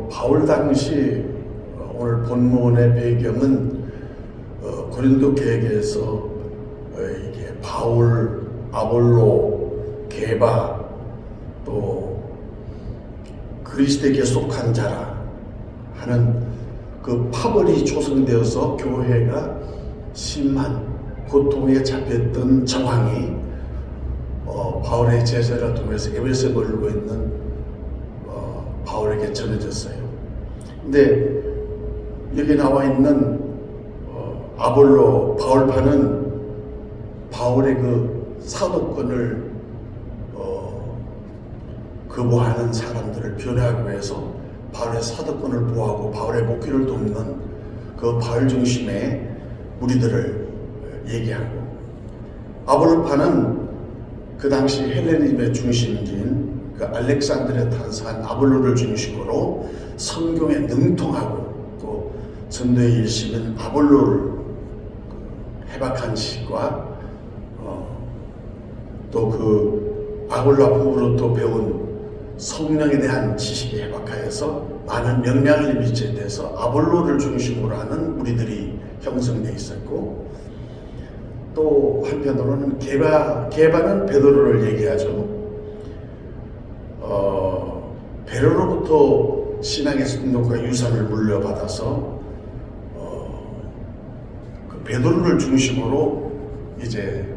바울 당시 오늘 본문의 배경은 고린도 교회에서 이게 바울, 아볼로, 게바 또 그리스도에게 속한 자라 하는 그 파벌이 조성되어서 교회가 심한 고통에 잡혔던 정황이 바울의 제자를 통해서 에베소에 머물고 있는 바울에게 전해졌어요. 근데 여기 나와 있는 아볼로, 바울파는 바울의 그 사도권을 거부하는 사람들을 변호하기 위해서 바울의 사도권을 보호하고 바울의 목회를 돕는 그 바울 중심의 무리들을 얘기하고, 아볼로파는 그 당시 헬레니즘의 중심지인 그 알렉산드리아 탄사한 아볼로를 중심으로 성경에 능통하고 또 전도의 일심인 아볼로를 해박한 지식과 또 그 아볼로로부터 배운 성령에 대한 지식이 해박하여서 많은 영향을 미치게 돼서 아볼로를 중심으로 하는 무리들이 형성되어 있었고, 또 한편으로는 게바는 베드로를 얘기하죠. 베드로로부터 신앙의 순종과 유산을 물려받아서 그 베드로를 중심으로 이제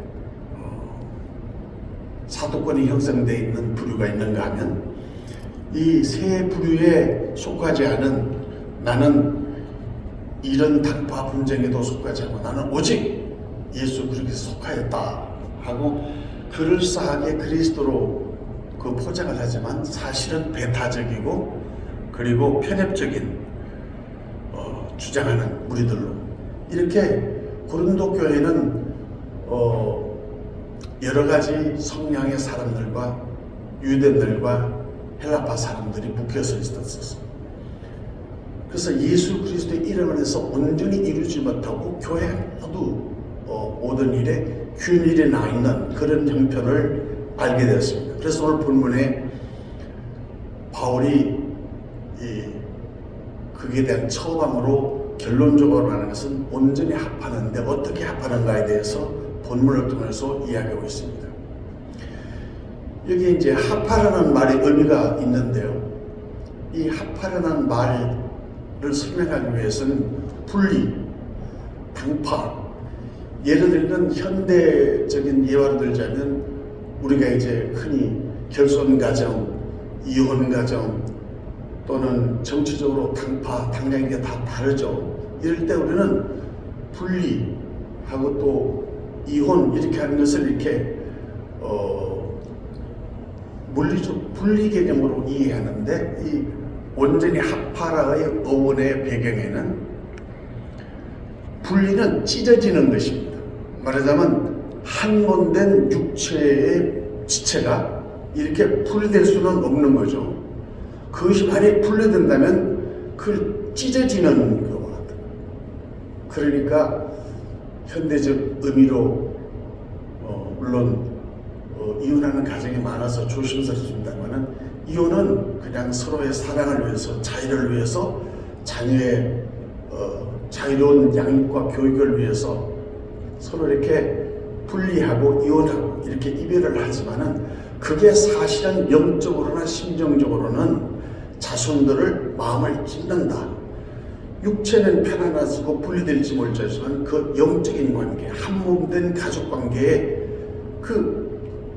사도권이 형성되어 있는 부류가 있는가 하면, 이 세 부류에 속하지 않은 나는 이런 당파 분쟁에도 속하지 않고 나는 오직 예수 그리스도에 속하였다 하고 그럴싸하게 그리스도로 그 포장을 하지만 사실은 배타적이고 그리고 편협적인 주장하는 무리들로, 이렇게 고린도 교회는 여러 가지 성향의 사람들과 유대인들과 헬라파 사람들이 묶여서 있었어요. 그래서 예수 그리스도의 이름을 해서 온전히 이루지 못하고 교회 모두 모든 일에 균일에 나 있는 그런 형편을 알게 되었습니다. 그래서 오늘 본문에 바울이 그에 대한 처방으로 결론적으로 말하는 것은 온전히 합하는데 어떻게 합하는가에 대해서 본문을 통해서 이야기하고 있습니다. 여기 이제 합하라는 말의 의미가 있는데요. 이 합하라는 말을 설명하기 위해서는 분리, 당파, 예를 들면 현대적인 예화를 들자면 우리가 이제 흔히 결손가정, 이혼가정 또는 정치적으로 당파, 당량이 다 다르죠. 이럴 때 우리는 분리하고 또 이혼 이렇게 하는 것을 이렇게 물리적 분리 개념으로 이해하는데, 이 온전히 합하라의 어원의 배경에는 분리는 찢어지는 것입니다. 말하자면 한몬된 육체의 지체가 이렇게 분리될 수는 없는 거죠. 그것이 만약에 분리된다면 그 찢어지는 경우가 같아요. 그러니까 현대적 의미로 물론 이혼하는 가정이 많아서 조심스럽습니다만은, 이혼은 그냥 서로의 사랑을 위해서, 자유를 위해서, 자녀의 자유로운 양육과 교육을 위해서 서로 이렇게 분리하고 이혼하고 이렇게 이별을 하지만은, 그게 사실은 영적으로나 심정적으로는 자손들을 마음을 찢는다. 육체는 편안하고 분리될지 모르지만 그 영적인 관계, 한몸된 가족 관계에 그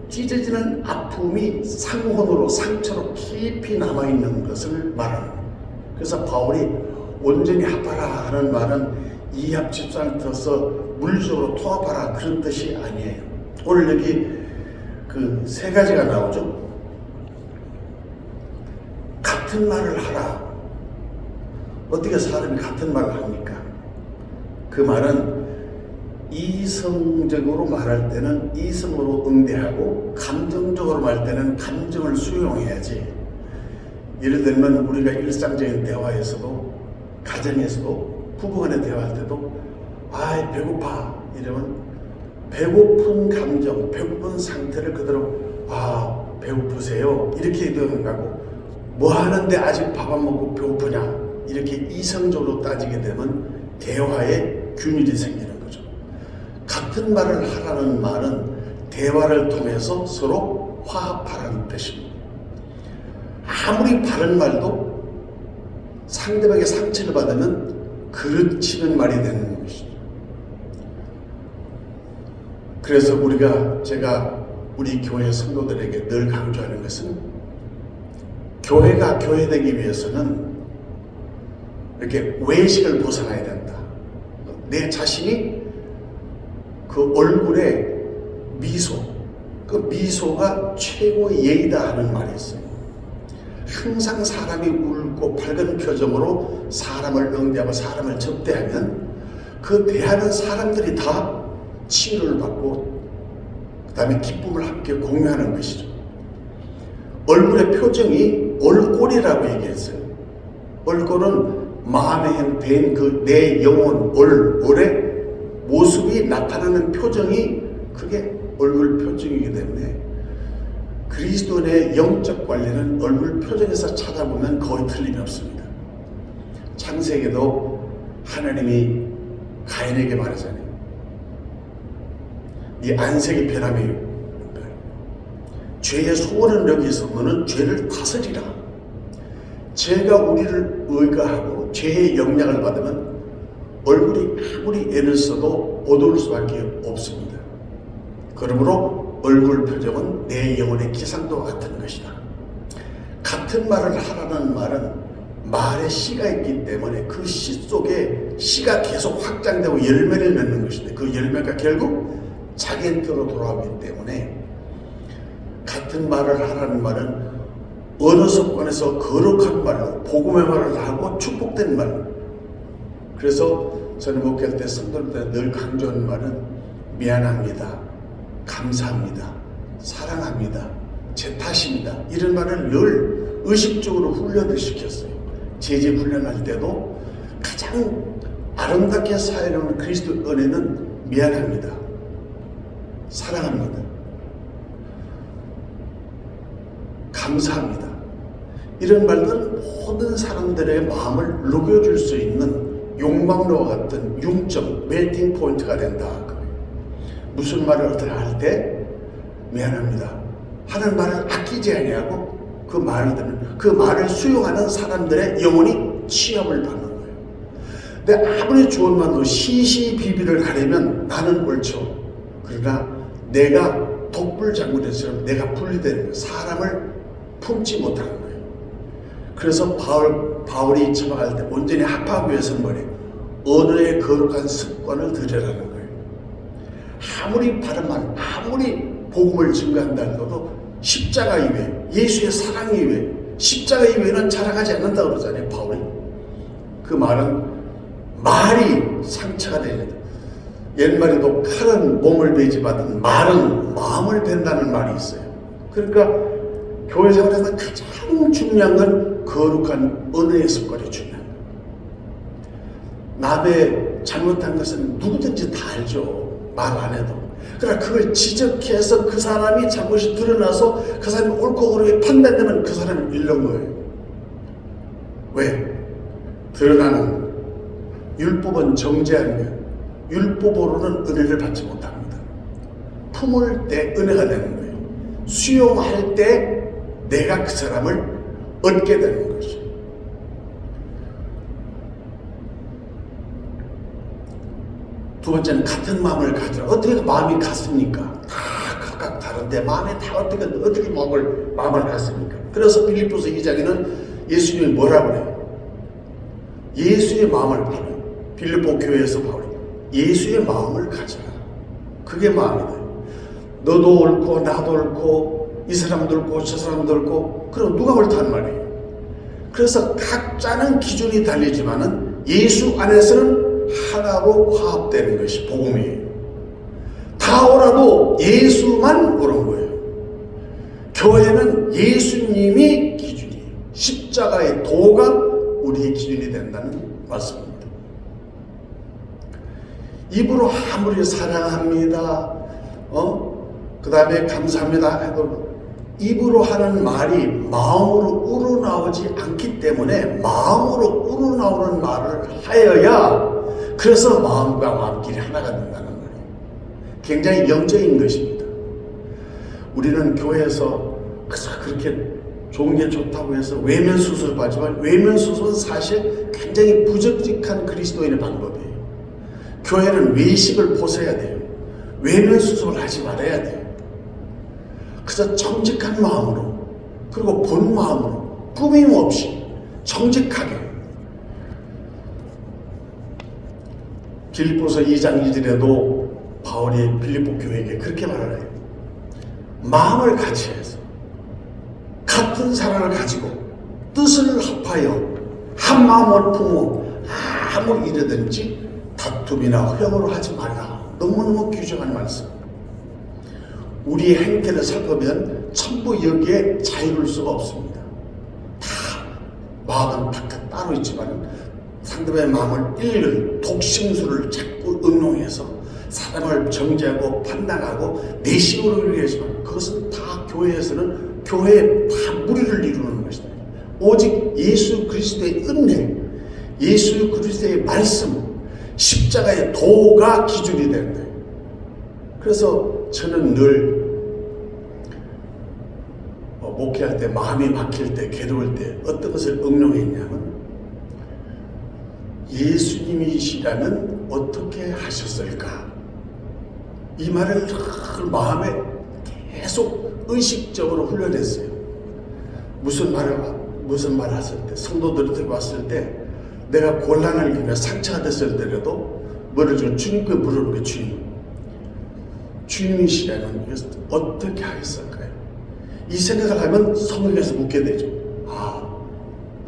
찢어지는 아픔이 상혼으로, 상처로 깊이 남아있는 것을 말하는 거예요. 그래서 바울이 온전히 합하라 하는 말은 이합집산을 들어서 물리적으로 통합하라 그런 뜻이 아니에요. 오늘 여기 그 세 가지가 나오죠. 같은 말을 하라. 어떻게 사람이 같은 말을 합니까? 그 말은 이성적으로 말할 때는 이성으로 응대하고 감정적으로 말할 때는 감정을 수용해야지. 예를 들면 우리가 일상적인 대화에서도, 가정에서도, 부부간의 대화할 때도 아 배고파 이러면 배고픈 감정, 배고픈 상태를 그대로 아 배고프세요 이렇게 되는 거고, 뭐 하는데 아직 밥 안 먹고 배고프냐? 이렇게 이성적으로 따지게 되면 대화의 균일이 생기는 거죠. 같은 말을 하라는 말은 대화를 통해서 서로 화합하라는 뜻입니다. 아무리 바른 말도 상대방의 상처를 받으면 그르치는 말이 되는 것이죠. 그래서 제가 우리 교회 성도들에게 늘 강조하는 것은 교회가 교회되기 위해서는 이렇게 외식을 벗어나야 된다. 내 자신이 그 얼굴에 미소, 그 미소가 최고의 예의다 하는 말이 있어요. 항상 사람이 울고 밝은 표정으로 사람을 응대하고 사람을 접대하면 그 대하는 사람들이 다 치유를 받고 그 다음에 기쁨을 함께 공유하는 것이죠. 얼굴의 표정이 얼꼴이라고 얘기했어요. 얼꼴은 마음의 형태인 그 내 영혼 얼의 모습이 나타나는 표정이 그게 얼굴 표정이기 때문에 그리스도인의 영적 관리는 얼굴 표정에서 찾아보면 거의 틀림이 없습니다. 창세기에도 하나님이 가인에게 말하잖아요. 네 안색이 변함이 죄의 소원은 여기 있어. 너는 죄를 다스리라. 죄가 우리를 의거하고 죄의 영향을 받으면 얼굴이 아무리 애를 써도 어두울 수밖에 없습니다. 그러므로 얼굴 표정은 내 영혼의 기상도와 같은 것이다. 같은 말을 하라는 말은 말에 씨가 있기 때문에 그 씨 속에 씨가 계속 확장되고 열매를 맺는 것인데 그 열매가 결국 자기한테로 돌아오기 때문에 같은 말을 하라는 말은 어느 습관에서 거룩한 말로 복음의 말을 하고 축복된 말. 그래서 저는 목회할 때 성도들한테 늘 강조하는 말은 미안합니다, 감사합니다, 사랑합니다, 제 탓입니다 이런 말을 늘 의식적으로 훈련을 시켰어요. 제재 훈련할 때도 가장 아름답게 사용하는 그리스도 은혜는 미안합니다, 사랑합니다, 감사합니다. 이런 말들은 모든 사람들의 마음을 녹여줄 수 있는 용광로와 같은 융점, 멜팅 포인트가 된다. 무슨 말을 어떻게 할 때 미안합니다 하는 말을 아끼지 아니하고 그 말을 듣는 그 말을 수용하는 사람들의 영혼이 취업을 받는 거예요. 근데 아무리 좋은 말도 시시비비를 가리면 나는 옳죠. 그러나 내가 독불장군처럼 내가 분리되는 거예요. 사람을 품지 못하는 거예요. 그래서 바울이 처방할 때 온전히 합하기 위해서는 뭐래요? 언어의 거룩한 습관을 들여라는 거예요. 아무리 바른 말, 아무리 복음을 증거한다 해도 십자가 이외에, 예수의 사랑 이외에, 십자가 이외에는 자랑하지 않는다고 그러잖아요, 바울이. 그 말은 말이 상처가 되는 거예요. 옛말에도 칼은 몸을 베지 받은 말은 마음을 벤다는 말이 있어요. 그러니까 교회 생활에서 가장 중요한 건 거룩한 언어의 습관이 중요합니다. 남의 잘못한 것은 누구든지 다 알죠. 말 안 해도. 그러나 그걸 지적해서 그 사람이 잘못이 드러나서 그 사람이 옳고 그르게 판단되면 그 사람이 잃는 거예요. 왜? 드러나는 율법은 정죄하는 거예요. 율법으로는 은혜를 받지 못합니다. 품을 때 은혜가 되는 거예요. 수용할 때 내가 그 사람을 얻게 되는 것이죠. 두 번째는 같은 마음을 가지라. 어떻게 마음이 같습니까? 다 각각 다른데 마음에 다 어떻게 마음을 갖습니까? 그래서 빌립보서 2장에는 예수님이 뭐라고 그래요? 예수의 마음을 바라요. 빌립보 교회에서 바울이 예수의 마음을 가져라. 그게 마음이다. 너도 옳고 나도 옳고 이 사람도 옳고 저 사람도 옳고 그럼 누가 옳다는 말이에요. 그래서 각자는 기준이 달리지만은 예수 안에서는 하나로 화합되는 것이 복음이에요. 다 옳아도 예수만 옳은 거예요. 교회는 예수님이 기준이에요. 십자가의 도가 우리의 기준이 된다는 말씀입니다. 입으로 아무리 사랑합니다, 그 다음에 감사합니다 해도 입으로 하는 말이 마음으로 우러나오지 않기 때문에 마음으로 우러나오는 말을 하여야 그래서 마음과 마음끼리 하나가 된다는 말이에요. 굉장히 영적인 것입니다. 우리는 교회에서 그렇게 좋은 게 좋다고 해서 외면 수습하지만 외면 수습은 사실 굉장히 부적직한 그리스도인의 방법이에요. 교회는 외식을 벗어야 돼요. 외면 수습을 하지 말아야 돼요. 그래서 정직한 마음으로 그리고 본 마음으로 꾸밈 없이 정직하게 빌립보서 2장 2절에도 바울이 빌립보 교회에게 그렇게 말을 해요. 마음을 같이 해서 같은 사랑을 가지고 뜻을 합하여 한 마음을 품어 아무 일이든지 다툼이나 허영으로 하지 말라. 너무너무 규정한 말씀. 우리의 행태를 살펴보면 전부 여기에 자유로울 수가 없습니다. 다 마음은 각각 따로 있지만 상대방의 마음을 일일이 독심술을 자꾸 응용해서 사람을 정죄하고 판단하고 내심으로 이루어지지만 그것은 다 교회에서는 교회의 다 무리를 이루는 것이다. 오직 예수 그리스도의 은혜, 예수 그리스도의 말씀, 십자가의 도가 기준이 된다. 그래서 저는 늘 목회할 때 마음이 막힐 때 괴로울 때 어떤 것을 응용했냐면 예수님이시라면 어떻게 하셨을까? 이 말을 마음에 계속 의식적으로 훈련했어요. 무슨 말 하실 때 성도들이 들어왔을 때 내가 곤란을 겪으며 상처가 됐을 때라도 뭐를 좀 주님께 물어보는 게 주님이시라면 어떻게 하겠을까요? 이 생각을 하면 성경에서 묻게 되죠.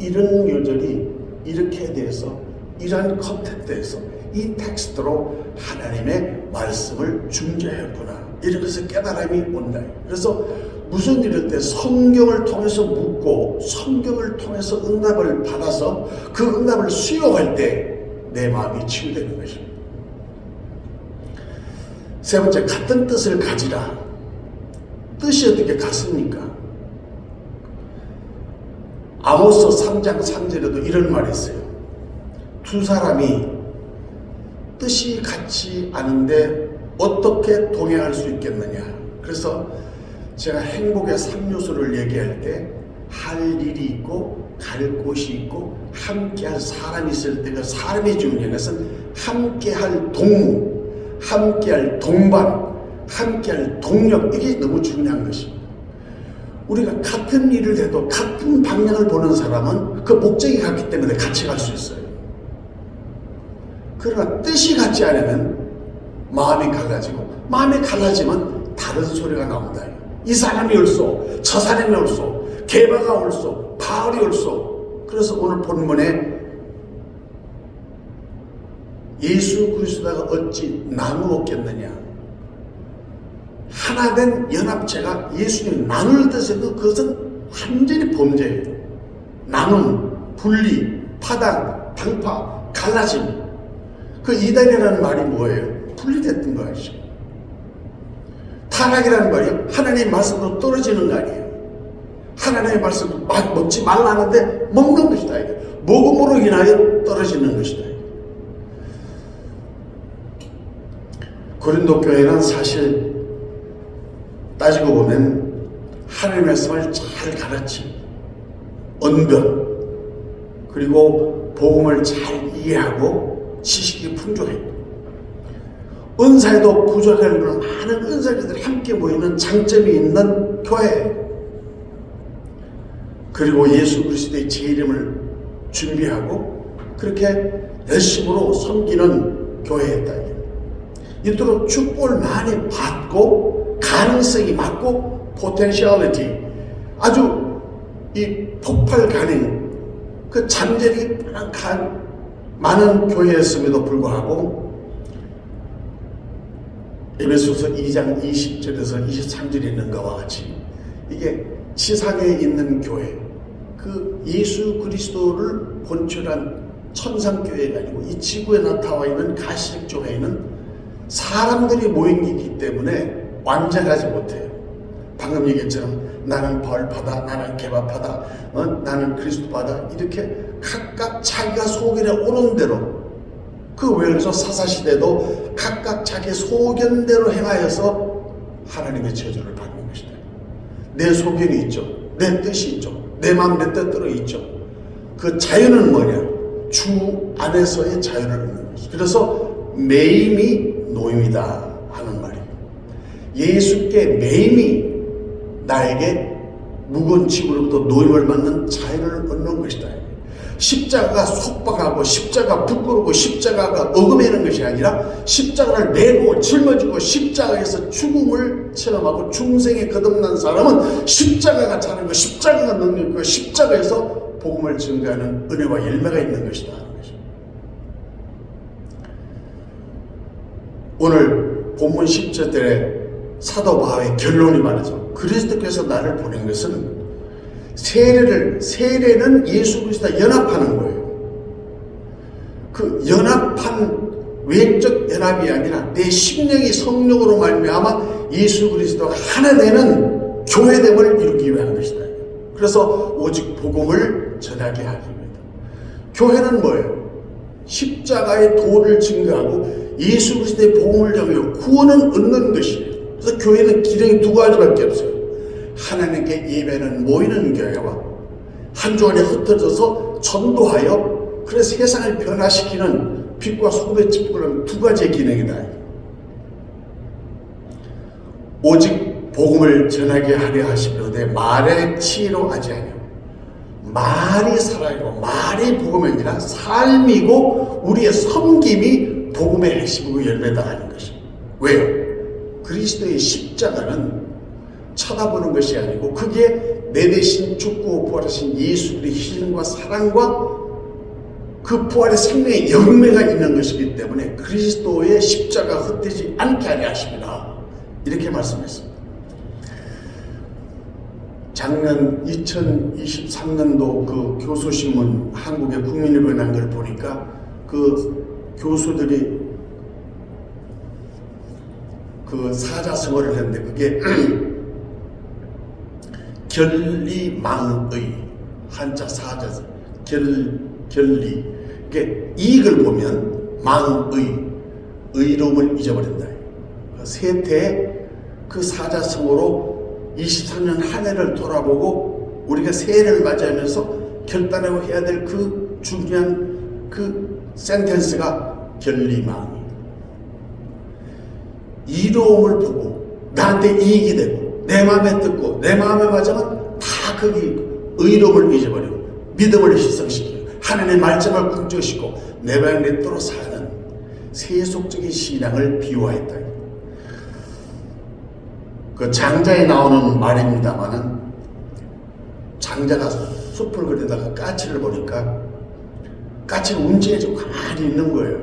이런 요절이 이렇게 대해서 이러한 컨텐츠에서 이 텍스트로 하나님의 말씀을 중재했구나. 이런 것을 깨달음이 온다. 그래서 무슨 일일 때 성경을 통해서 묻고 성경을 통해서 응답을 받아서 그 응답을 수용할 때 내 마음이 치유되는 것입니다. 세 번째, 같은 뜻을 가지라. 뜻이 어떻게 같습니까? 아모스 3장 3절에도 이런 말이 있어요. 두 사람이 뜻이 같지 않은데 어떻게 동행할 수 있겠느냐. 그래서 제가 행복의 3요소를 얘기할 때 할 일이 있고 갈 곳이 있고 함께할 사람이 있을 때 그 사람이 중요한 것은 함께할 동무, 함께할 동반, 함께할 동력, 이게 너무 중요한 것입니다. 우리가 같은 일을 해도 같은 방향을 보는 사람은 그 목적이 같기 때문에 같이 갈 수 있어요. 그러나 뜻이 같지 않으면 마음이 갈라지고 마음이 갈라지면 다른 소리가 나온다. 이 사람이 옳소, 저 사람이 옳소, 게바가 옳소, 바울이 옳소. 그래서 오늘 본문에 예수 그리스도가 어찌 나누었겠느냐. 하나된 연합체가 예수님 나눌 뜻에도 그것은 완전히 범죄예요. 나눔, 분리, 파당, 당파, 갈라짐. 그 이단이라는 말이 뭐예요? 분리됐던 거 아니죠. 타락이라는 말이 하나님의 말씀으로 떨어지는 거 아니에요. 하나님의 말씀을 먹지 말라는데 먹는 것이다. 먹음으로 인하여 떨어지는 것이다. 고린도 교회는 사실 따지고 보면 하나님의 말씀을 잘 가르친 언변, 그리고 복음을 잘 이해하고 지식이 풍족해요. 은사에도 부족할 그런 많은 은사자들이 함께 모이는 장점이 있는 교회, 그리고 예수 그리스도의 제 이름을 준비하고 그렇게 열심으로 섬기는 교회였다. 이토록 축복을 많이 받고 가능성이 많고 포텐셜리티, 아주 이 폭발 가능, 그 잠재력이 많은 교회였음에도 불구하고 에베소서 2장 20절에서 23절에 있는 것과 같이 이게 지상에 있는 교회, 그 예수 그리스도를 본출한 천상교회가 아니고 이 지구에 나타나 있는 가시적 교회는 사람들이 모인 게 있기 때문에 완전하지 못해요. 방금 얘기했처럼 나는 바울파다, 나는 게바파다, 나는 그리스도파다, 이렇게 각각 자기가 소견에 오는 대로, 그 외에서 사사시대도 각각 자기 소견대로 행하여서 하나님의 저주를 받는 것이다. 내 소견이 있죠. 내 뜻이 있죠. 내 마음 내 뜻대로 있죠. 그 자유는 뭐냐? 주 안에서의 자유를 얻는 것이죠. 그래서 매임이 노임이다 하는 말이에요. 예수께 매임이 나에게 무거운 짐으로부터 노임을 받는 자유를 얻는 것이다. 십자가가 속박하고 십자가가 부끄럽고 십자가가 어금해는 것이 아니라 십자가를 메고 짊어지고 십자가에서 죽음을 체험하고 중생에 거듭난 사람은 십자가가 자는 것, 십자가가 능력 있고 십자가에서 복음을 증거하는 은혜와 열매가 있는 것이다 하는 것입니다. 오늘 본문 10절에 사도 바울의 결론이 말이죠. 그리스도께서 나를 보낸 것은 세례는 예수 그리스도와 연합하는 거예요. 그 연합한 외적 연합이 아니라 내 심령이 성령으로 말미암아 예수 그리스도가 하나 되는 교회됨을 이루기 위한 것이다. 그래서 오직 복음을 전하게 하기 위해다. 교회는 뭐예요? 십자가의 도를 증거하고 예수 그리스도의 복음을 전하여 구원은 얻는 것이에요. 그래서 교회는 기능이 두 가지밖에 없어요. 하나님께 예배는 모이는 교회와 한 주간에 흩어져서 전도하여 그래서 세상을 변화시키는 빛과 소금의 찌푸른 두 가지의 기능이다. 오직 복음을 전하게 하려 하시려되 말에 치로 하지 아니하고 말이 살아있고 말이 복음이 아니라 삶이고 우리의 섬김이 복음의 핵심이고 열매다 하는 것입니다. 왜요? 그리스도의 십자가는 쳐다보는 것이 아니고 그게 내 대신 죽고 부활하신 예수의 희생과 사랑과 그 부활의 생명의 열매가 있는 것이기 때문에 그리스도의 십자가 흩어지지 않게 하려 하십니다. 이렇게 말씀했습니다. 작년 2023년도 그 교수신문 한국의 국민일보에 난 걸 보니까 그 교수들이 그 사자성어를 했는데 그게 결리망의 한자 사자 결리 이게 이익을 보면 망의 의로움을 잊어버린다. 세태의 그 사자성어로 23년 한 해를 돌아보고 우리가 새해를 맞이하면서 결단하고 해야 될 그 중요한 그 센텐스가 결리망이 이로움을 보고 나한테 이익이 되고 내 마음에 듣고 내 마음에 맞으면 다 거기 의로움을 잊어버리고 믿음을 희생시키고 하나님의 말씀을 궁정시키고 내 방향 내 뜻대로 사는 세속적인 신앙을 비유하였다. 그 장자에 나오는 말입니다만은 장자가 숲을 그리다가 까치를 보니까 까치가 움직여지고 가만히 있는 거예요.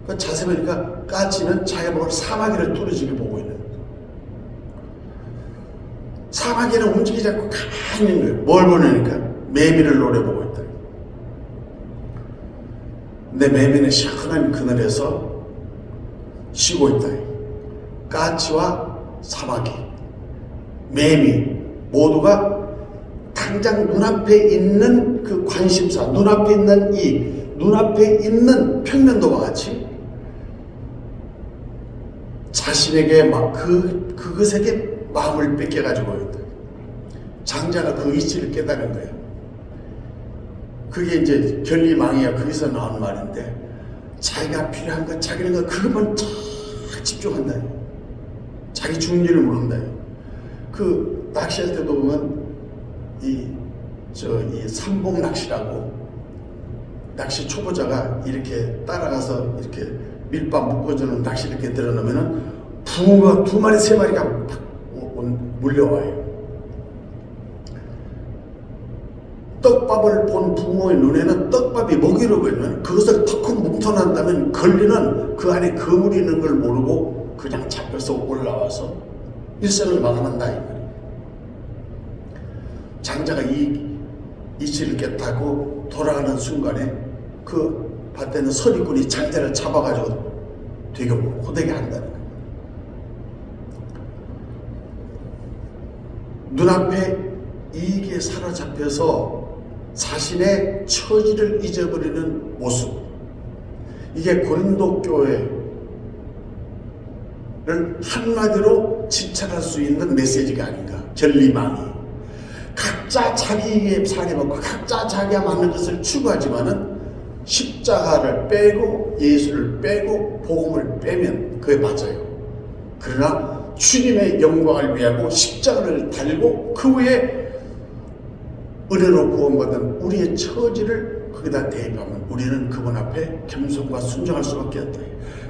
그 자세히 보니까 까치는 자기가 먹을 사마귀를 뚫어지게 보고 있는 거예요. 사마귀는 움직이지 않고 가만히 있는 거예요. 뭘 보냐니까 매미를 노려보고 있다. 근데 매미는 시원한 그늘에서 쉬고 있다. 까치와 사마귀, 매미 모두가 당장 눈앞에 있는 그 관심사, 눈앞에 있는 이 눈앞에 있는 평면도와 같이 자신에게 막 그것에게 마음을 뺏겨가지고 있다. 장자가 그 이치를 깨달은 거예요. 그게 이제 결리망이야. 거기서 나온 말인데 자기가 필요한 것, 자기는 그것만 쫙 집중한다. 자기 중리를 모른다. 그 낚시할 때도 보면 이 삼봉 낚시라고 낚시 초보자가 이렇게 따라가서 이렇게 밀밥 묶어주는 낚시 이렇게 들어놓으면은 붕어가 2마리 3마리가 막 물려와요. 떡밥을 본 붕어의 눈에는 떡밥이 먹이로 보이면 그것을 턱 뭉쳐난다면 걸리는 그 안에 거물이 있는 걸 모르고 그냥 잡혀서 올라와서 일생을 마감한다 이 말이에요. 장자가 이 이치를 깨닫고 돌아가는 순간에 그 밭에 있는 서리꾼이 장자를 잡아가지고 되게 호되게 한다는 거예요. 눈앞에 이익에 사로잡혀서 자신의 처지를 잊어버리는 모습, 이게 고린도 교회를 한마디로 지칭할 수 있는 메시지가 아닌가. 전리망이 각자 자기에게 살해받고 각자 자기가 맞는 것을 추구하지만은 십자가를 빼고 예수를 빼고 복음을 빼면 그게 맞아요. 그러나 주님의 영광을 위하고 십자가를 달고 그 후에 은혜로 구원받은 우리의 처지를 거기다 대입하면 우리는 그분 앞에 겸손과 순종할 수밖에 없다.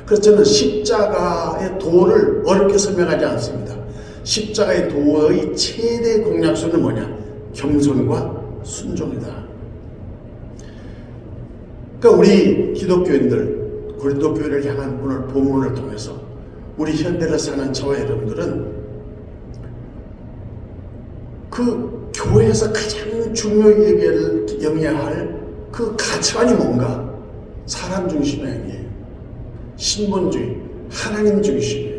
그래서 저는 십자가의 도를 어렵게 설명하지 않습니다. 십자가의 도의 최대 공약수는 뭐냐? 겸손과 순종이다. 그러니까 우리 기독교인들, 고린도 교회를 향한 오늘 본문을 통해서 우리 현대를 사는 저와 여러분들은 그 교회에서 가장 중요하게 여겨야 할 그 가치관이 뭔가? 사람 중심이 아니에요. 신본주의, 하나님 중심이에요.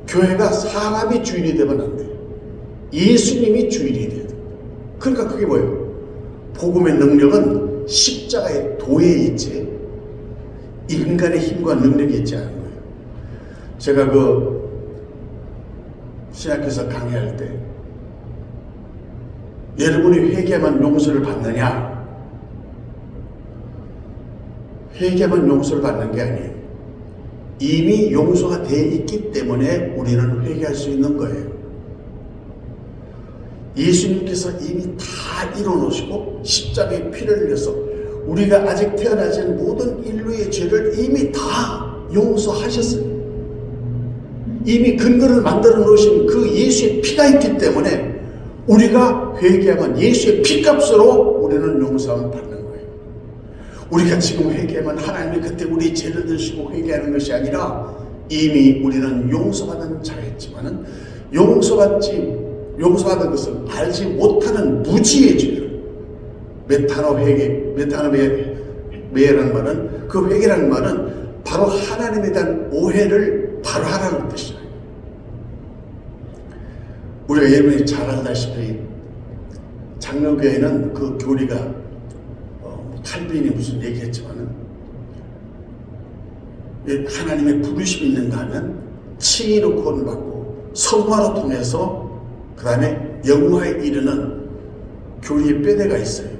교회가 사람이 주인이 되면 안 돼요. 예수님이 주인이 돼야 돼요. 그러니까 그게 뭐예요? 복음의 능력은 십자가의 도에 있지 인간의 힘과 능력이 있지 않은 거예요. 제가 신학교에서 강의할 때 여러분이 회개만 용서를 받느냐? 회개만 용서를 받는 게 아니에요. 이미 용서가 되어 있기 때문에 우리는 회개할 수 있는 거예요. 예수님께서 이미 다 이뤄놓으시고 십자가의 피를 흘려서 우리가 아직 태어나지 않은 모든 인류의 죄를 이미 다 용서하셨어요. 이미 근거를 만들어 놓으신 그 예수의 피가 있기 때문에 우리가 회개하면 예수의 피값으로 우리는 용서함을 받는 거예요. 우리가 지금 회개하면 하나님이 그때 우리 죄를 드시고 회개하는 것이 아니라 이미 우리는 용서받은 자였지만은 용서받은 것을 알지 못하는 무지의 죄를 메타노메라는 말은 그 회개라는 말은 바로 하나님에 대한 오해를 바로 하라는 뜻이에요. 우리가 여러분이 잘 알다시피 장로교회는 그 교리가 칼빈이 무슨 얘기했지만은 하나님의 부르심이 있는가 하면 칭의로 구원받고 성화로 통해서 그 다음에 영화에 이르는 교리의 뼈대가 있어요.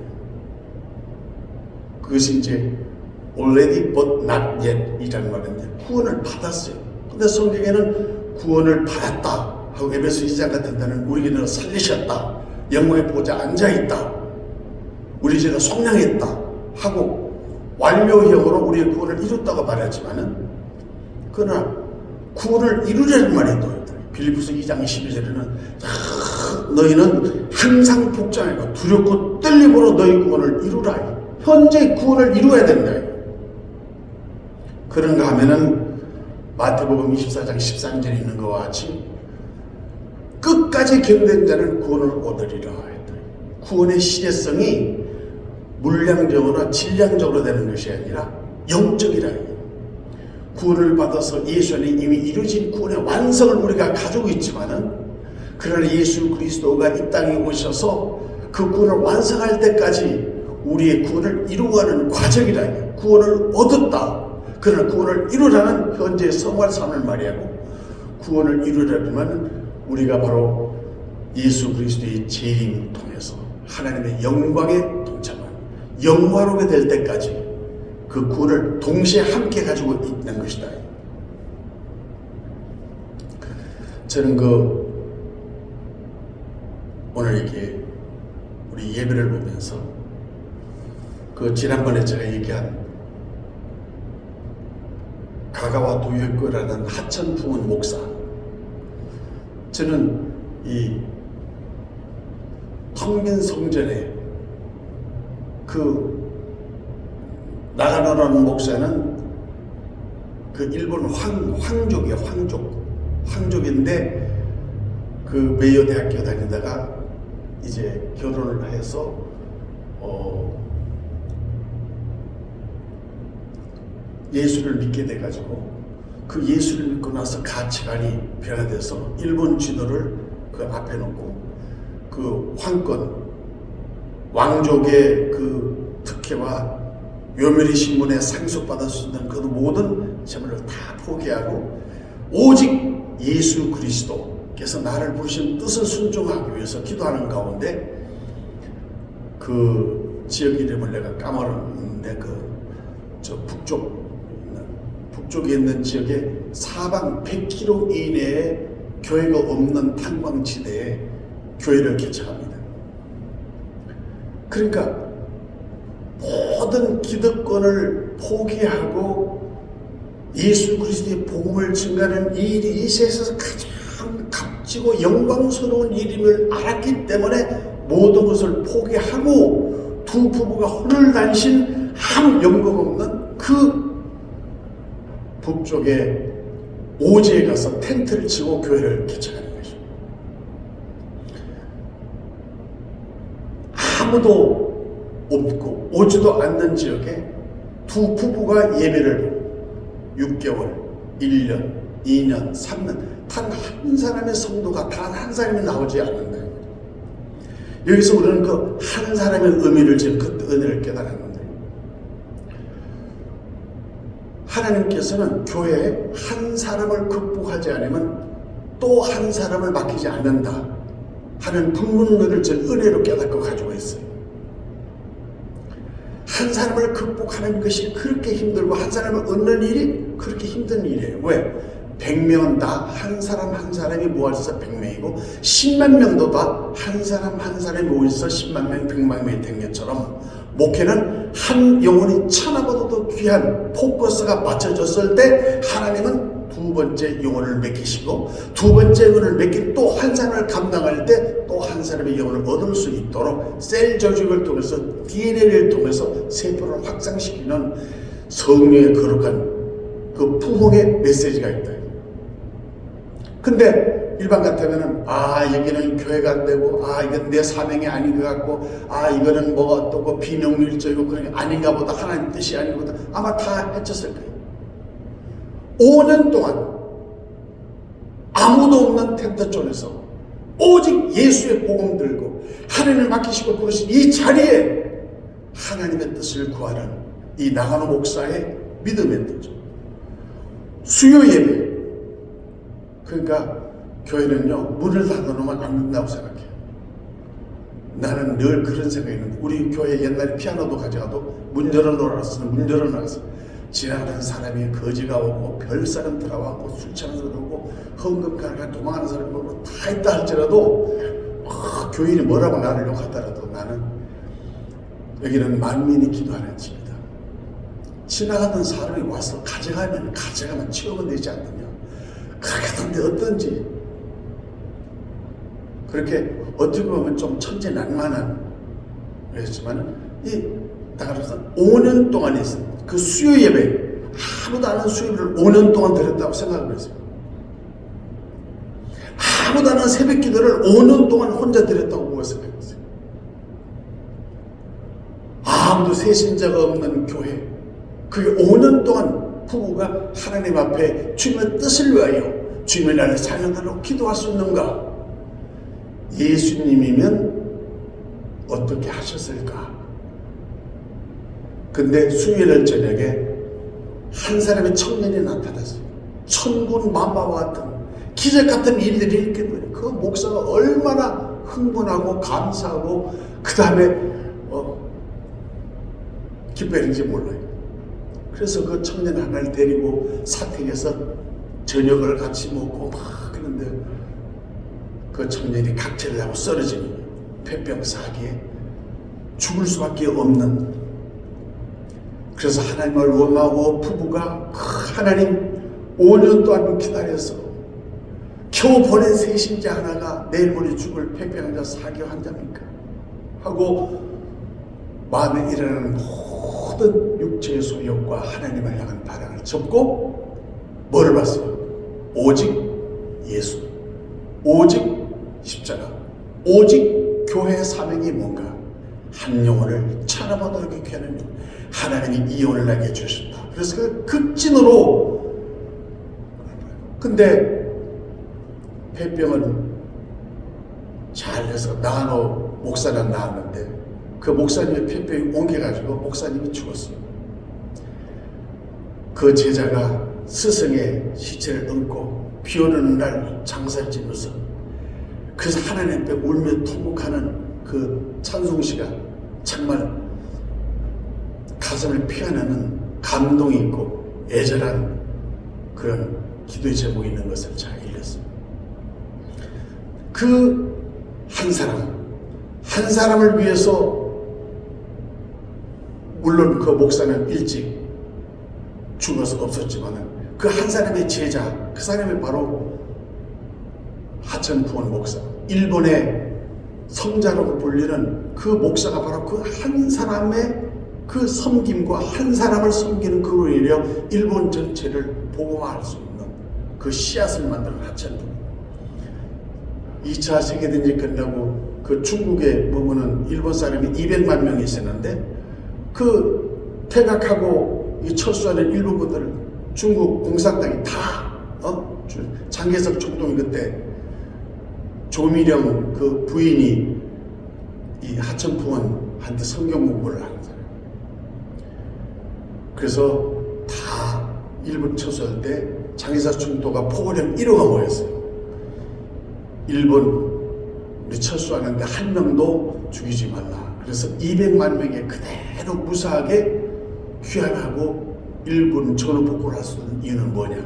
그것이 이제 already but not yet 이라는 말인데 구원을 받았어요. 근데 성경에는 구원을 받았다 하고 에베소 2장 같은 데는 우리에게는 살리셨다, 영광의 보좌에 앉아있다, 우리 죄가 속량했다 하고 완료형으로 우리의 구원을 이뤘다고 말하지만은 그러나 구원을 이루려는 말이 또 있다. 빌립보서 2장 12절에는 너희는 항상 복장하고 두렵고 떨림으로 너희 구원을 이루라. 현재 구원을 이루어야 된다. 그런가 하면은 마태복음 24장 13절에 있는 것과 같이 끝까지 견딘 자는 구원을 얻으리라 했다. 구원의 시대성이 물량적으로 질량적으로 되는 것이 아니라 영적이라. 구원을 받아서 예수 안에 이미 이루어진 구원의 완성을 우리가 가지고 있지만은 그러나 예수 그리스도가 이 땅에 오셔서 그 구원을 완성할 때까지 우리의 구원을 이루어가는 과정이라. 구원을 얻었다. 그러나 구원을 이루라는 현재 성화의 삶을 말이하고 구원을 이루려면 우리가 바로 예수 그리스도의 재림 통해서 하나님의 영광에 동참한 영화롭게 될 때까지 그 구원을 동시에 함께 가지고 있는 것이다. 저는 오늘 이렇게 우리 예배를 보면서 지난번에 제가 얘기한 가가와 도요코라는 하천 부은 목사, 저는 이 텅 빈 성전에 나가노라는 목사는 일본 황족이에요. 황족인데 메이오 대학교 다니다가 이제 결혼을 해서 예수를 믿게 돼가지고 그 예수를 믿고 나서 가치관이 변화돼서 일본 지도를 그 앞에 놓고 그 황권, 왕족의 그 특혜와 요멸의 신분에 상속받을 수 있는 그 모든 재물을 다 포기하고 오직 예수 그리스도께서 나를 부르신 뜻을 순종하기 위해서 기도하는 가운데 그 지역 이름을 내가 까먹었는데 저 북쪽에 있는 지역에 사방 100km 이내에 교회가 없는 탄광지대에 교회를 개척합니다. 그러니까 모든 기득권을 포기하고 예수 그리스도의 복음을 증가하는 이 일이 이 세상에서 가장 값지고 영광스러운 일임을 알았기 때문에 모든 것을 포기하고 두 부부가 혼을단신 아무 연고가 없는 그 북쪽에 오지에 가서 텐트를 치고 교회를 개척하는 것입니다. 아무도 없고 오지도 않는 지역에 두 부부가 예배를 6개월, 1년, 2년, 3년 단 한 사람의 성도가 단 한 사람이 나오지 않는다. 여기서 우리는 그 한 사람의 의미를 지금 그 은혜를 깨달았는데 하나님께서는 교회에 한 사람을 극복하지 않으면 또 한 사람을 맡기지 않는다 하는 불문율을 전 은혜로 깨닫고 가지고 있어요. 한 사람을 극복하는 것이 그렇게 힘들고 한 사람을 얻는 일이 그렇게 힘든 일이에요. 왜? 100명은 다 한 사람 한 사람이 모아져서 100명이고 10만 명도 다 한 사람 한 사람이 모여서 10만 명, 100만 명이 된 것처럼 목회는 한 영혼이 천하보다도 귀한 포커스가 맞춰졌을 때 하나님은 두 번째 영혼을 맡기시고 두 번째 영혼을 맡긴 또 한 사람을 감당할 때 또 한 사람의 영혼을 얻을 수 있도록 셀 조직을 통해서 DNA를 통해서 세포를 확장시키는 성령의 거룩한 그 부흥의 메시지가 있다. 근데 일반 같으면은 여기는 교회가 안 되고 이건 내 사명이 아닌 것 같고 이거는 뭐가 어떻고 비명률적이고 그런 게 아닌가 보다 하나님 뜻이 아닌가 보다 아마 다 해쳤을 거예요. 5년 동안 아무도 없는 텐트 쪽에서 오직 예수의 복음 들고 하나님을 맡기시고 부르신 이 자리에 하나님의 뜻을 구하는 이 나가노 목사의 믿음의 뜻이죠. 수요 예배. 그러니까 교회는요 문을 닫아놓으면 안 된다고 생각해요. 나는 늘 그런 생각이 있는데 우리 교회 옛날에 피아노도 가져가도 문 열어놓았어. 문 열어놨어. 지나가는 사람이 거지가 오고 별 사람 들어와고 술 취하는 사람 오고 헌금 가다가 도망하는 사람이 오고 다 있다 할지라도 교인이 뭐라고 나를 욕하더라도 나는 여기는 만민이 기도하는 집이다. 지나가던 사람이 와서 가져가면 채우면 되지 않느냐. 그렇게 어떤지 그렇게 어떻게 보면 좀 천재난만한 그랬지만 따라서 5년 동안 있습니다. 그 수요 예배 아무도 안 하는 수요 예배를 5년 동안 드렸다고 생각을 했어요. 아무도 안 하는 새벽 기도를 5년 동안 혼자 드렸다고 생각했어요. 아무도 세신자가 없는 교회 그게 5년 동안 부부가 하나님 앞에 주님의 뜻을 위하여 주님의 나라의 자녀들로 기도할 수 있는가? 예수님이면 어떻게 하셨을까? 근데 수요일 저녁에 한 사람의 청년이 나타났어요. 천군 만마와 같은 기적 같은 일들이 있기 때문에 그 목사가 얼마나 흥분하고 감사하고 그 다음에 기뻐했는지 몰라요. 그래서 그 청년 하나를 데리고 사택에서 저녁을 같이 먹고 막 그런데 그 청년이 각질을 하고 쓰러지니 폐병사기에 죽을 수밖에 없는 그래서 하나님을 원하고 부부가 하나님 5년 동안 기다려서 겨우 보낸 세신자 하나가 내일 모레 죽을 폐병자 사기 환자입니까? 하고 마음에 일어나는 모든 육체의 소욕과 하나님을 향한 바람을 접고 뭐를 봤어요? 오직 예수, 오직 십자가, 오직 교회의 사명이 뭔가 한 영혼을 찬양하도록 이렇게 하는 하나님이 이 영혼을 나게 주셨다. 그래서 그 극진으로 근데 폐병은 잘해서 나노 목사는 나왔는데 그 목사님의 폐병이 옮겨가지고 목사님이 죽었어요. 그 제자가 스승의 시체를 얹고 비 오는 날 장사를 지면서 그래서 하나님 앞에 울며 통곡하는 그 찬송시가 정말 가슴을 피어나는 감동이 있고 애절한 그런 기도의 제목이 있는 것을 잘 읽었어요. 그 한 사람을 위해서 물론 그 목사는 일찍 죽어서 없었지만 그 한 사람의 제자, 그 사람이 바로 하천부원 목사, 일본의 성자라고 불리는 그 목사가 바로 그 한 사람의 그 섬김과 한 사람을 섬기는 그로 인하여 일본 전체를 보호할 수 있는 그 씨앗을 만드는 하천부. 2차 세계대전이 끝나고 그 중국에 머무는 일본 사람이 200만 명이 있었는데 그 퇴각하고 이 철수하는 일본군들을 중국 공산당이 다 장개석 총독이 그때 조미령 그 부인이 이 하천부원한테 성경 공부를 하는 사람. 그래서 다 일본 철수할 때 장개석 총독과 포고령 1호가 모였어요. 일본 우리 철수하는데 한 명도 죽이지 말라. 그래서 200만 명이 그대로 무사하게 귀환하고 일본 전후 복구를 할 수 있는 이유는 뭐냐?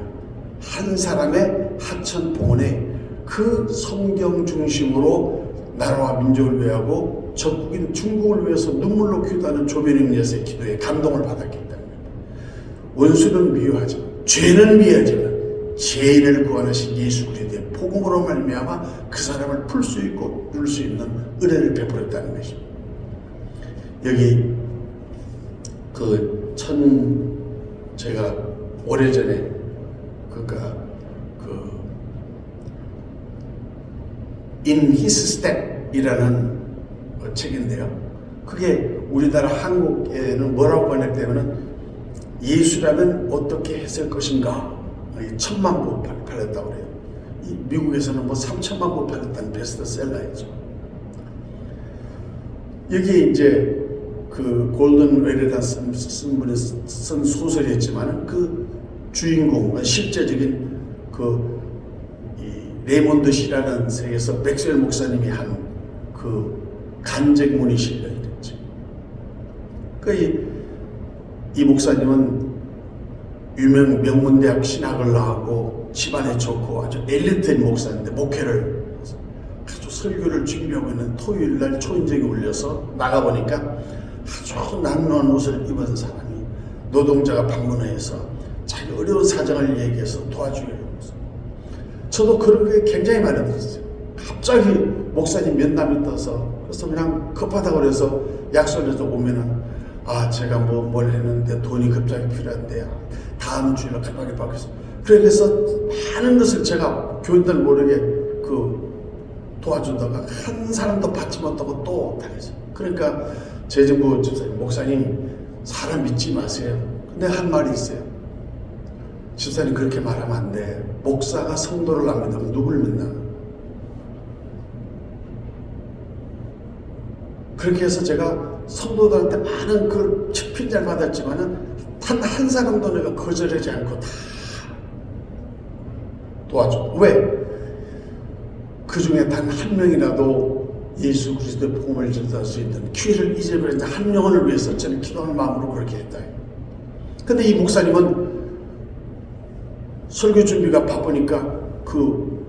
한 사람의 하천봉원에 그 성경 중심으로 나라와 민족을 위하고 적국인 중국을 위해서 눈물로 기도하는 조변임 여사의 기도에 감동을 받았기 때문에 원수는 미워하지만 죄는 미워하지만 죄인을 구원하신 예수 그리스도의 복음으로 말미암아 그 사람을 풀 수 있고 누릴 수 있는 은혜를 베풀었다는 것입니다. 여기 제가 오래전에 In His Step이라는 책인데요. 그게 우리나라 한국에는 뭐라고 번역되면은 예수라면 어떻게 했을 것인가 1000만 부 팔렸다고 그래요. 미국에서는 뭐 3000만 부 팔렸다는 베스트셀러이죠. 여기 이제 그 골든 웰이라는 쓴 분이 쓴 소설이었지만 그 주인공 실제적인 레이몬드 시라는 책에서 맥스웰 목사님이 한 그 간증문이 실려 있죠. 이 목사님은 유명 명문대학 신학을 나오고 집안에 좋고 아주 엘리트인 목사인데 목회를 아주 설교를 준비하고 있는 토요일날 초인종이 울려서 나가보니까 아주 남루한 옷을 입은 사람이 노동자가 방문해서 자기 어려운 사정을 얘기해서 도와주려고 했어요. 저도 그런 게 굉장히 많이 들었어요. 갑자기 목사님 면담이 떠서 그래서 그냥 급하다고 그래서 약속해서 오면은 제가 뭘 했는데 돈이 갑자기 필요한데 다음 주에 급하게 받겠어. 그래서 많은 것을 제가 교인들 모르게 도와주다가 한 사람도 받지 못하고 또 다녔어요. 그러니까 재정부 집사님, 목사님 사람 믿지 마세요. 근데 한 말이 있어요. 집사님 그렇게 말하면 안 돼. 목사가 성도를 안 믿으면 누굴 믿나? 그렇게 해서 제가 성도들한테 많은 그 칭찬을 받았지만은 단 한 사람도 내가 거절하지 않고 다 도와줘. 왜? 그 중에 단 한 명이라도 예수 그리스도의 복음을 전할 수 있는 기회를 잊어버린 한 영혼을 위해서 저는 기도하는 마음으로 그렇게 했다. 근데 이 목사님은 설교 준비가 바쁘니까 그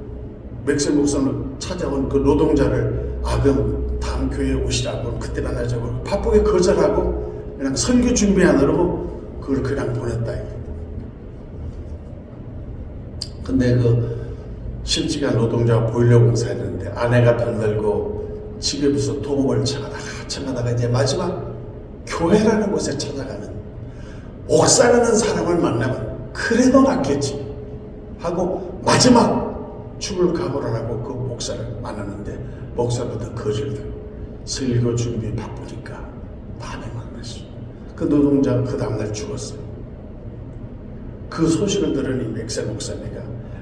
맥스웰 목사를 찾아온 그 노동자를 그럼 다음 교회에 오시라고 그때 만나자고 바쁘게 거절하고 그냥 설교 준비하느라고 그걸 그냥 보냈다. 근데 실직한 노동자가 보일러 공사했는데 아내가 병들고 집에서 도움을 찾아다가 이제 마지막 교회라는 곳에 찾아가는 목사라는 사람을 만나면 그래도 낫겠지 하고 마지막 죽을 각오를 하고 그 목사를 만났는데 목사보다 거절되고 설교 준비 바쁘니까 다음에 만나시오. 그 노동자가 그 다음날 죽었어요. 그 소식을 들으니 맥스웰 목사님이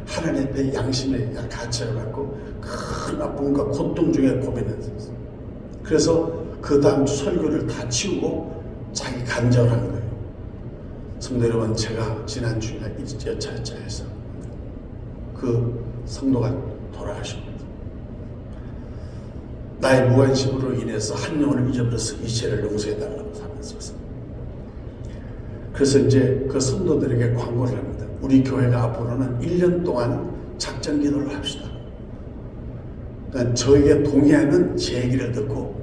하나님 앞에 양심의 가책을 받고 큰 아픔과 고통 중에 고민했어요. 그래서 그 다음 설교를 다 치우고 자기 간절을 한 거예요. 성도 여러분, 제가 지난 주일날 여차여차해서 그 성도가 돌아가십니다. 나의 무관심으로 인해서 한 영혼을 잊어버려서 이 죄를 용서해달라고 하면서, 그래서 이제 그 성도들에게 광고를 합니다. 우리 교회가 앞으로는 1년 동안 작전 기도를 합시다. 그러니까 저에게 동의하면 제 얘기를 듣고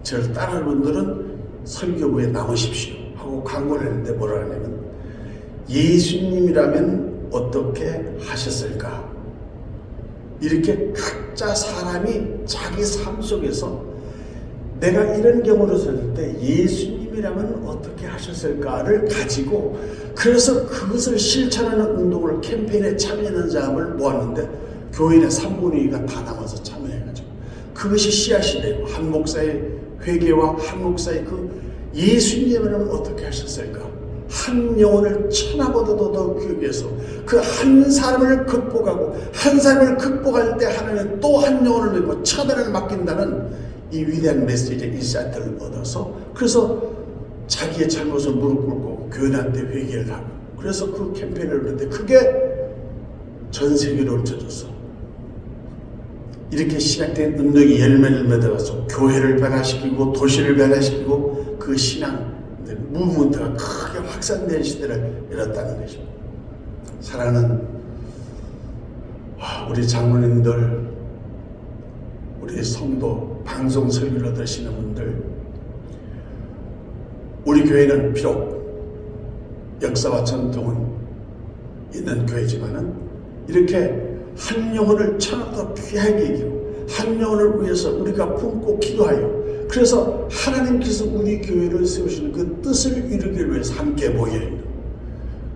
저를 따르는 분들은 설교부에 남으십시오 하고 광고를 했는데 뭐라 하냐면, 예수님이라면 어떻게 하셨을까? 이렇게 각자 사람이 자기 삶 속에서 내가 이런 경우를 썼을 때 예수님이라면 어떻게 하셨을까를 가지고, 그래서 그것을 실천하는 운동을 캠페인에 참여하는 사람을 모았는데 교인의 3분의 2가 다 남아서 참여해가지고 그것이 씨앗이 되고, 한 목사의 회개와 한 목사의 그 예수님이라면 어떻게 하셨을까, 한 영혼을 천하보다도 더 귀하게 해서 그 한 사람을 극복하고, 한 사람을 극복할 때 하나님은 또 한 영혼을 내고 차단을 맡긴다는 이 위대한 메시지의 인사이트를 얻어서, 그래서 자기의 잘못을 무릎 꿇고 교인한테 회개를 하고, 그래서 그 캠페인을 했는데 그게 전 세계로 펼쳐졌어. 이렇게 시작된 운동이 열매를 맺어가서 교회를 변화시키고 도시를 변화시키고 그 신앙 무브먼트가 크게 확산된 시대를 열었다는 것입니다. 사랑하는 우리 장로님들, 우리 성도, 방송 설교를 들으시는 분들, 우리 교회는 비록 역사와 전통은 있는 교회지만은 이렇게 한 영혼을 천하보다 귀하게 여기고 한 영혼을 위해서 우리가 품고 기도하여, 그래서 하나님께서 우리 교회를 세우시는 그 뜻을 이루기 위해서 함께 모여있는,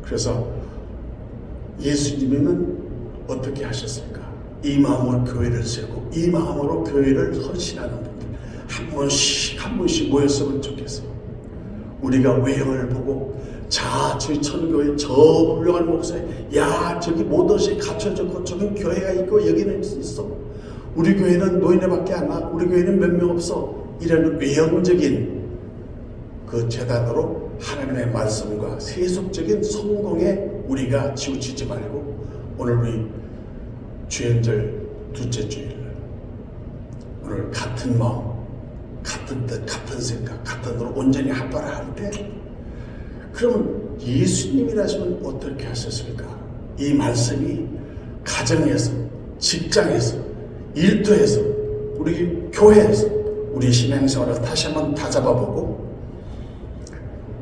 그래서 예수님은 어떻게 하셨을까? 이 마음으로 교회를 세우고 이 마음으로 교회를 헌신하는 분들 한 번씩 모였으면 좋겠어요. 우리가 외형을 보고, 자, 저희 천교회 저 훌륭한 목사님, 야, 저기 모든 갖춰졌고 저기 교회가 있고 여기는 있어, 우리 교회는 노인회밖에 안 나, 우리 교회는 몇 명 없어, 이런 외형적인 그 재단으로 하나님의 말씀과 세속적인 성공에 우리가 치우치지 말고, 오늘 우리 주연절 둘째 주일, 오늘 같은 마음, 같은 뜻, 같은 생각, 같은 으로 온전히 합하라 할 때, 그러면 예수님이라시면 어떻게 하셨을까? 이 말씀이 가정에서, 직장에서, 일터에서, 우리 교회에서 우리 신앙생활을 다시 한번 다잡아보고,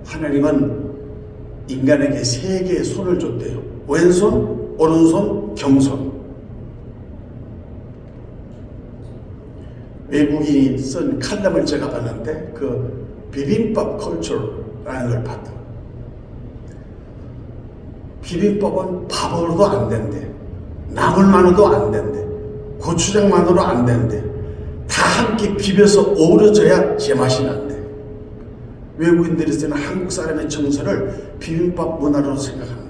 하나님은 인간에게 세 개의 손을 줬대요. 왼손, 오른손, 경손. 외국인이 쓴 칼럼을 제가 봤는데 그 비빔밥 컬처라는 걸 봤다. 비빔밥은 밥으로도 안 된대, 나물만으로도 안 된대, 고추장만으로 안 된대, 다 함께 비벼서 어우러져야 제맛이 난대. 외국인들이 쓰는 한국 사람의 정서를 비빔밥 문화로 생각합니다.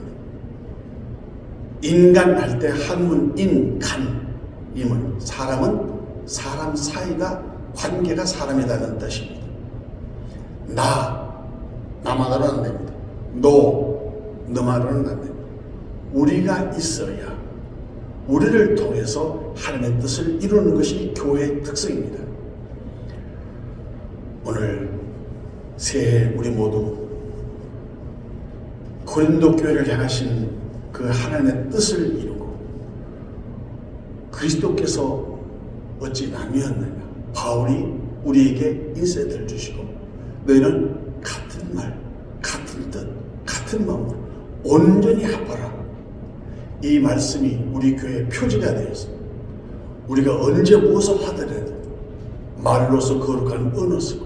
인간 할 때 한문 인간, 임은 사람은 사람 사이가, 관계가 사람이라는 뜻입니다. 나만으로는 안 됩니다. 너만으로는 안 됩니다. 우리가 있어야 우리를 통해서 하나님의 뜻을 이루는 것이 교회의 특성입니다. 오늘 새해 우리 모두 고린도 교회를 향하신 그 하나님의 뜻을 이루고, 그리스도께서 어찌 남이었느냐, 바울이 우리에게 인사이트를 주시고, 너희는 같은 말, 같은 뜻, 같은 마음으로 온전히 합하라. 이 말씀이 우리 교회의 표지가 되어서 우리가 언제 무엇을 하더라도 말로서 거룩한 언어서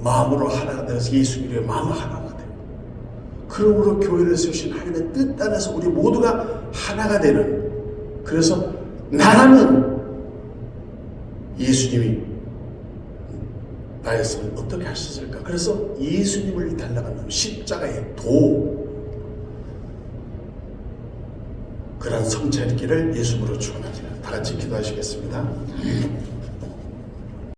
마음으로 하나가 되어서 예수님의 마음 하나가 되고, 그러므로 교회를 세우신 하나님의 뜻 안에서 우리 모두가 하나가 되는, 그래서 나라면 예수님이 나였으면 어떻게 하셨을까? 그래서 예수님을 닮아가는 십자가의 도, 그러한 성찰기를 예수님으로 축원합니다. 다 같이 기도하시겠습니다.